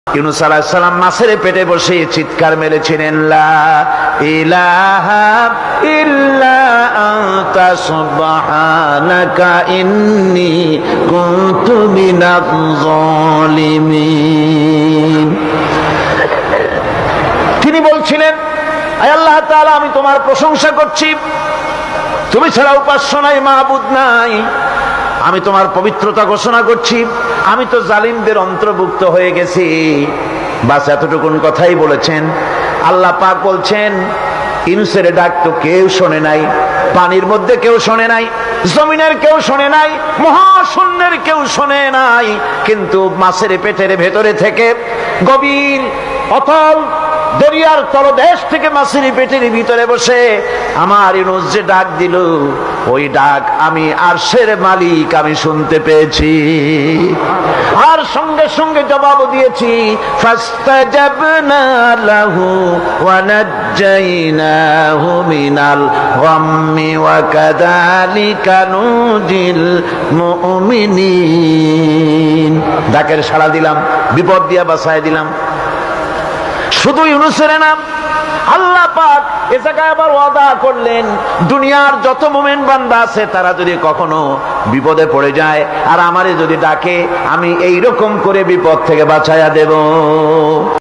ইউনূস আলাইহিস সালাম মাছের পেটে বসে চিৎকার মেরেছিলেন, লা ইলাহা ইল্লা আনতা সুবহানাকা ইন্নী কুনতু মিনাজ জালিমিন। তিনি বলছিলেন, আয় আল্লাহ তাআলা, আমি তোমার প্রশংসা করছি, তুমি ছাড়া উপাস্য নাই, মাবুদ নাই। আমি তোমার পবিত্রতা ঘোষণা করছি, আমি তো জালিমদের অন্তর্ভুক্ত হয়ে গেছি। বাস এতটুকুন কথাই বলেছেন। আল্লাহ পাক বলছেন, ইউনূসের ডাক তো কেউ শোনে নাই, পানির মধ্যে কেউ শোনে নাই, জমিনের কেউ শোনে নাই, মহাশূন্যের কেউ শোনে নাই, কিন্তু মাছের পেটের ভেতরে থেকে গভীর অতল দরিয়ার তলদেশ থেকে মাছের পেটের ভিতরে বসে আমার ইউনূস যে ডাক দিল, ওই ডাক আমি আরশের মালিক আমি শুনতে পেয়েছি, আর সঙ্গে সঙ্গে জবাব দিয়েছি, ফাস্তাজাবনা লাহু ওয়া নাজ্জাইনাহু মিনাল গাম্মি ওয়া কাযালিকা নুজিল মুমিনিন। ডাকের সাড়া দিলাম, বিপদ দিয়া বাঁচায় দিলাম। শুধু ইউনূসের নাম, আল্লাহ পাক এ জায়গায় আবার ওয়াদা করলেন, দুনিয়ার যত মুমিন বান্দা আছে তারা যদি কখনো বিপদে পড়ে যায় আর আমারে যদি ডাকে, আমি এইরকম করে বিপদ থেকে বাঁচাইয়া দেব।